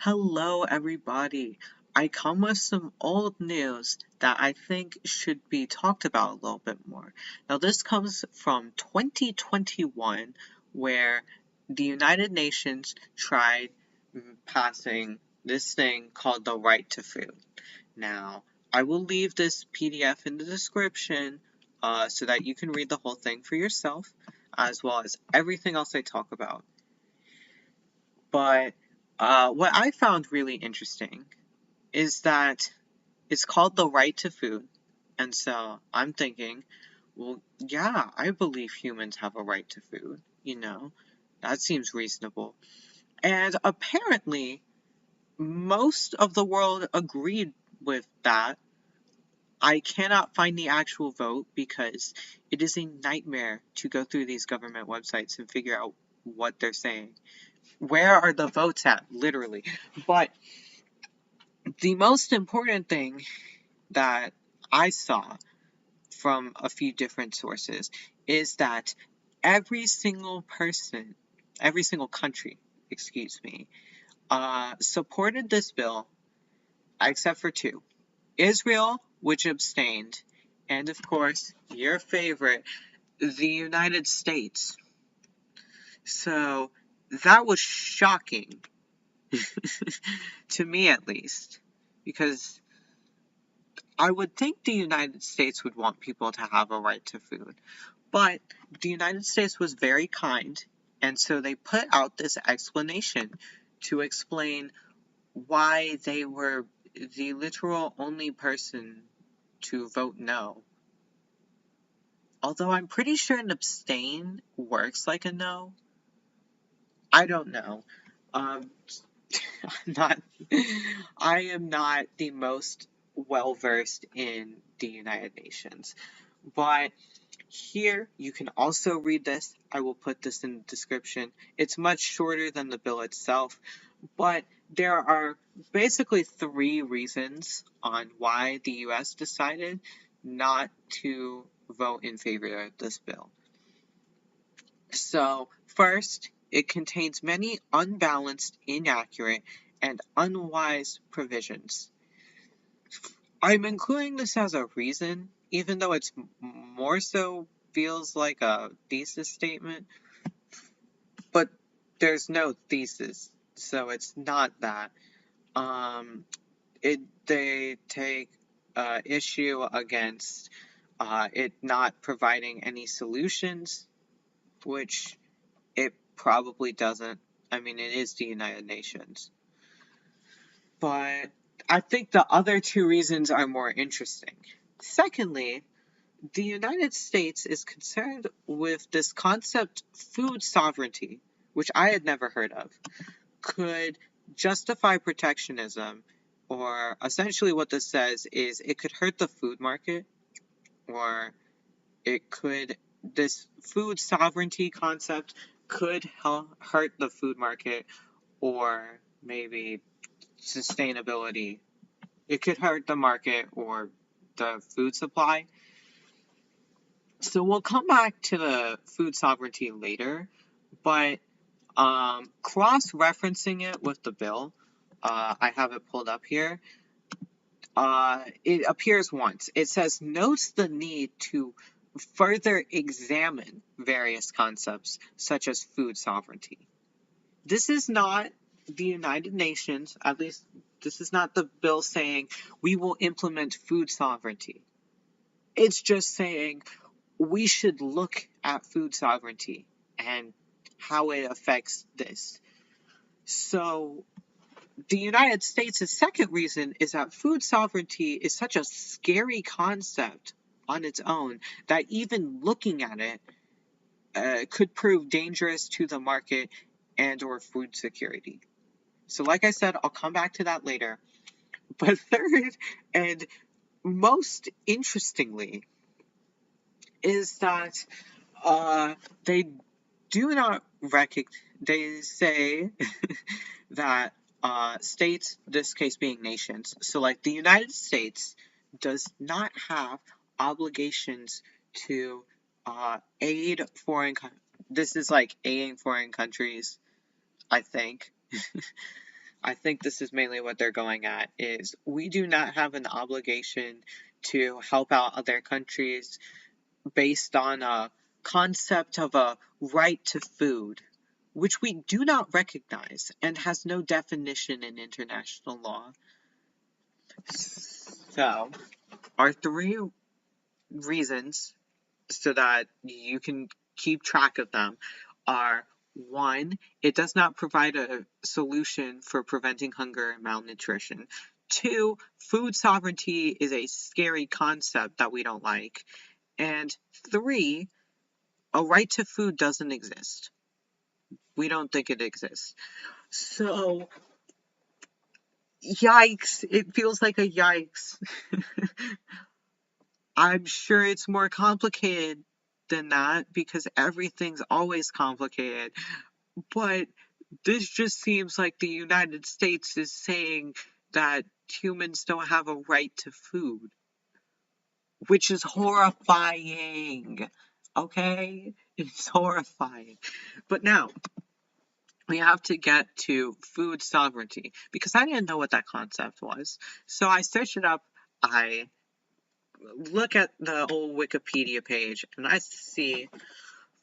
Hello, everybody. I come with some old news that I think should be talked about a little bit more. Now, this comes from 2021, where the United Nations tried passing this thing called the right to food. Now, I will leave this PDF in the description so that you can read the whole thing for yourself, as well as everything else I talk about. But what I found really interesting is that it's called the right to food. And so I'm thinking, well, yeah, I believe humans have a right to food. That seems reasonable. And apparently, most of the world agreed with that. I cannot find the actual vote because it is a nightmare to go through these government websites and figure out what they're saying. Where are the votes at, literally? But the most important thing that I saw from a few different sources is that every single person, every single country, excuse me, supported this bill except for two: Israel, which abstained, and of course, your favorite, the United States. So that was shocking, to me at least, because I would think the United States would want people to have a right to food. But the United States was very kind, and so they put out this explanation to explain why they were the literal only person to vote no. Although I'm pretty sure an abstain works like a no. I don't know. Um, not, I am not the most well versed in the United Nations, but here you can also read this. I will put this in the description. It's much shorter than the bill itself, but there are basically three reasons on why the US decided not to vote in favor of this bill. So, first, it contains many unbalanced, inaccurate, and unwise provisions. I'm including this as a reason, even though it's more so feels like a thesis statement, but there's no thesis, so it's not that. They take issue against it not providing any solutions, which it probably doesn't. I mean, it is the United Nations. But I think the other two reasons are more interesting. Secondly, the United States is concerned with this concept, food sovereignty, which I had never heard of, could justify protectionism, or essentially what this says is it could hurt the food market, or this food sovereignty concept could hurt the food market, or maybe sustainability. It could hurt the market or the food supply. So we'll come back to the food sovereignty later, but cross-referencing it with the bill, I have it pulled up here. It appears once. It says, notes the need to further examine various concepts such as food sovereignty. This is not the United Nations, at least this is not the bill saying we will implement food sovereignty. It's just saying we should look at food sovereignty and how it affects this. So the United States' second reason is that food sovereignty is such a scary concept on its own that even looking at it could prove dangerous to the market and or food security. So like I said, I'll come back to that later. But third, and most interestingly, is that they do not recognize, they say that states, this case being nations, so like the United States does not have obligations to aid this is like aiding foreign countries, I think. I think this is mainly what they're going at, is we do not have an obligation to help out other countries based on a concept of a right to food, which we do not recognize and has no definition in international law. So, our three reasons so that you can keep track of them are: one, it does not provide a solution for preventing hunger and malnutrition. Two, food sovereignty is a scary concept that we don't like. And three, a right to food doesn't exist. We don't think it exists. So, yikes. It feels like a yikes. I'm sure it's more complicated than that because everything's always complicated. But this just seems like the United States is saying that humans don't have a right to food, which is horrifying. Okay? It's horrifying. But now, we have to get to food sovereignty because I didn't know what that concept was. So I searched it up. I look at the old Wikipedia page and I see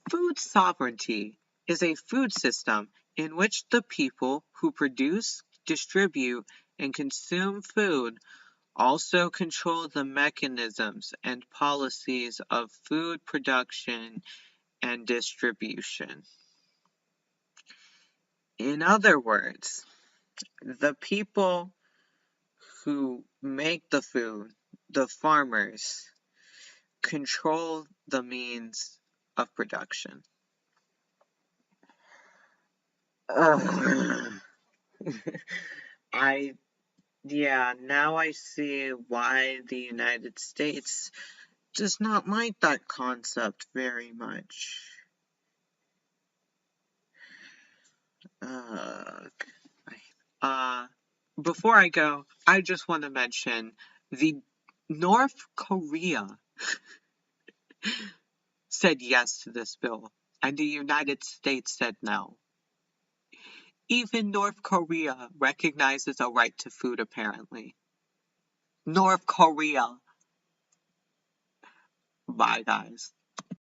food sovereignty is a food system in which the people who produce, distribute, and consume food also control the mechanisms and policies of food production and distribution. In other words, the people who make the food, the farmers, control the means of production. Ugh. Now I see why the United States does not like that concept very much. Before I go, I just want to mention the North Korea said yes to this bill, and the United States said no. Even North Korea recognizes a right to food, apparently. North Korea. Bye, guys.